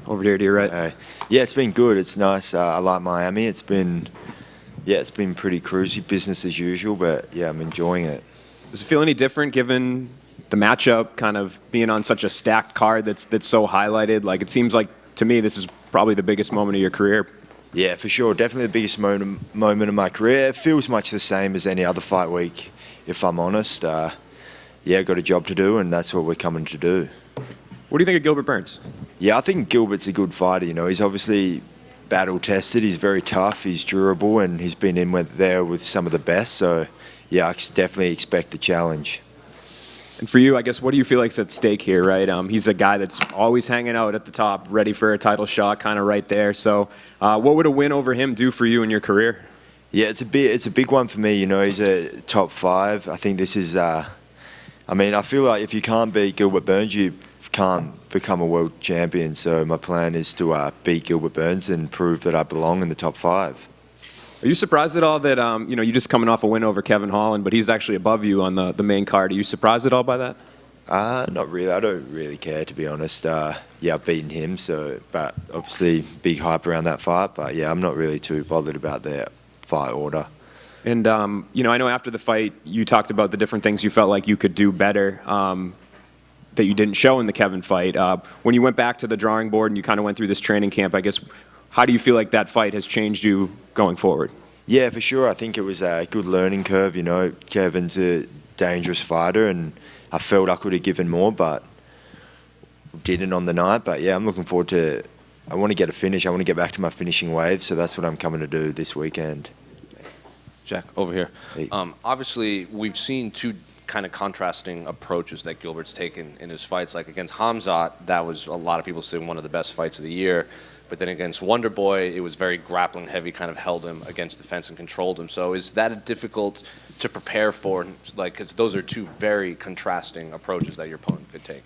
over here to your right. Yeah, it's been good. It's nice. I like Miami. It's been pretty cruisy, business as usual, but yeah, I'm enjoying it. Does it feel any different given the matchup, kind of being on such a stacked card that's so highlighted? Like, it seems like, to me, this is probably the biggest moment of your career. Yeah, for sure. Definitely the biggest moment of my career. It feels much the same as any other fight week, if I'm honest. Yeah, got a job to do, and that's what we're coming to do. What do you think of Gilbert Burns? Yeah, I think Gilbert's a good fighter. He's obviously battle-tested. He's very tough. He's durable, and he's been in there with some of the best. So, yeah, I definitely expect the challenge. And for you, I guess, what do you feel like's at stake here, right? He's a guy that's always hanging out at the top, ready for a title shot, kind of right there. So what would a win over him do for you in your career? Yeah, it's a big one for me. He's a top 5. I think this is, I feel like if you can't beat Gilbert Burns, you can't become a world champion. So my plan is to beat Gilbert Burns and prove that I belong in the top 5. Are you surprised at all that, you're just coming off a win over Kevin Holland, but he's actually above you on the main card? Are you surprised at all by that? Not really. I don't really care, to be honest. Yeah, I've beaten him, but obviously big hype around that fight. But yeah, I'm not really too bothered about their fight order. And, I know after the fight, you talked about the different things you felt like you could do better that you didn't show in the Kevin fight. When you went back to the drawing board and you kind of went through this training camp, I guess, how do you feel like that fight has changed you going forward? Yeah, for sure. I think it was a good learning curve. Kevin's a dangerous fighter, and I felt I could have given more, but didn't on the night. But yeah, I'm looking forward to. I want to get a finish. I want to get back to my finishing wave. So that's what I'm coming to do this weekend. Jack, over here. Hey. Obviously, we've seen two kind of contrasting approaches that Gilbert's taken in his fights. Like against Hamzat, that was a lot of people say one of the best fights of the year. But then against Wonderboy, it was very grappling heavy, kind of held him against the fence and controlled him. So is that difficult to prepare for? Like, because those are two very contrasting approaches that your opponent could take.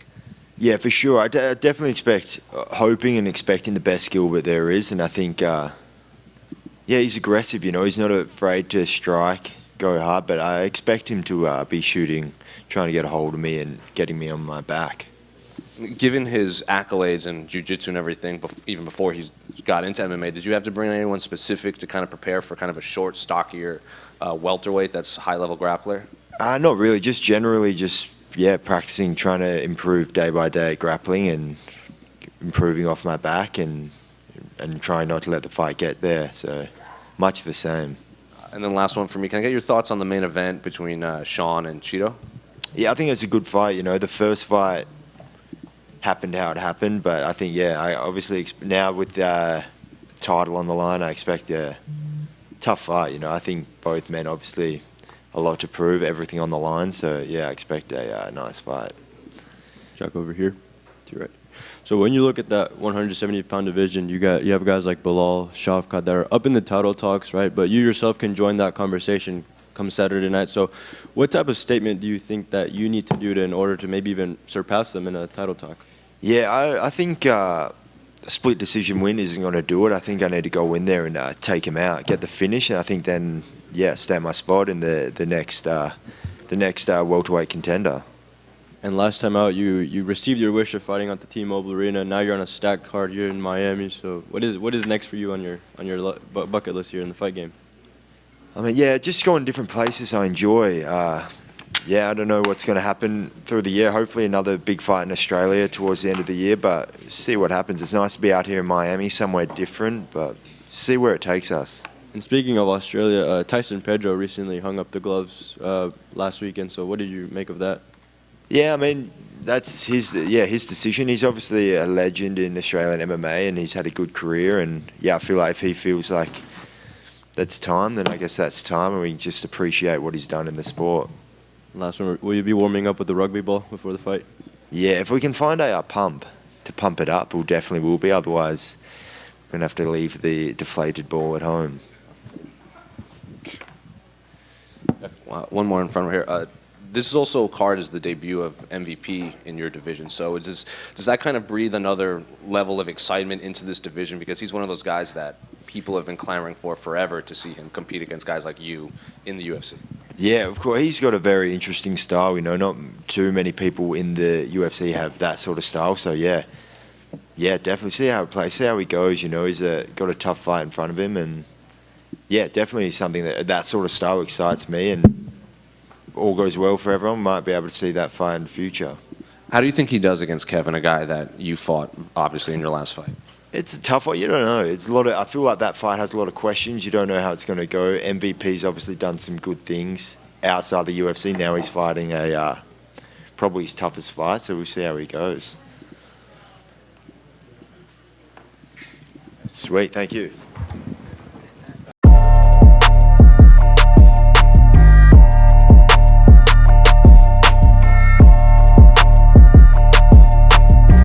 Yeah, for sure. I definitely hoping and expecting the best Gilbert there is. And I think, yeah, he's aggressive, He's not afraid to strike, go hard. But I expect him to be shooting, trying to get a hold of me and getting me on my back. Given his accolades in jiu-jitsu and everything, even before he got into MMA, did you have to bring anyone specific to kind of prepare for kind of a short, stockier welterweight that's a high-level grappler? Not really. Just generally, practicing, trying to improve day by day at grappling and improving off my back and trying not to let the fight get there. So much the same. And then last one for me. Can I get your thoughts on the main event between Sean and Cheeto? Yeah, I think it's a good fight. The first fight happened how it happened, but I think, I obviously now with the title on the line, I expect a tough fight. I think both men obviously a lot to prove, everything on the line. So yeah, I expect a nice fight. Jack, over here to your right. So when you look at that 170-pound division, you have guys like Bilal, Shavkat that are up in the title talks, right? But you yourself can join that conversation come Saturday night. So what type of statement do you think that you need to do in order to maybe even surpass them in a title talk? Yeah, I think a split decision win isn't going to do it. I think I need to go in there and take him out, get the finish, and I think then, stay my spot in the next welterweight contender. And last time out, you received your wish of fighting at the T-Mobile Arena. Now you're on a stacked card here in Miami. So what is next for you on your bucket list here in the fight game? Just going different places I enjoy. I don't know what's going to happen through the year. Hopefully another big fight in Australia towards the end of the year, but see what happens. It's nice to be out here in Miami, somewhere different, but see where it takes us. And speaking of Australia, Tyson Pedro recently hung up the gloves last weekend, so what did you make of that? Yeah, that's his decision. He's obviously a legend in Australian MMA, and he's had a good career, and I feel like if he feels like that's time, then I guess that's time, and we just appreciate what he's done in the sport. Last one, will you be warming up with the rugby ball before the fight? Yeah, if we can find a pump to pump it up, we definitely will be. Otherwise, we're going to have to leave the deflated ball at home. One more in front of here. This is also a card as the debut of MVP in your division. So does that kind of breathe another level of excitement into this division? Because he's one of those guys that people have been clamoring for forever to see him compete against guys like you in the UFC. Yeah, of course. He's got a very interesting style. Not too many people in the UFC have that sort of style. So, yeah, definitely see how it plays, see how he goes. You know, he's got a tough fight in front of him, and yeah, definitely something that sort of style excites me. And all goes well for everyone, might be able to see that fight in the future. How do you think he does against Kevin, a guy that you fought obviously in your last fight? It's a tough one. You don't know. It's a lot of. I feel like that fight has a lot of questions. You don't know how it's going to go. MVP's obviously done some good things outside the UFC. Now he's fighting probably his toughest fight. So we'll see how he goes. Sweet. Thank you.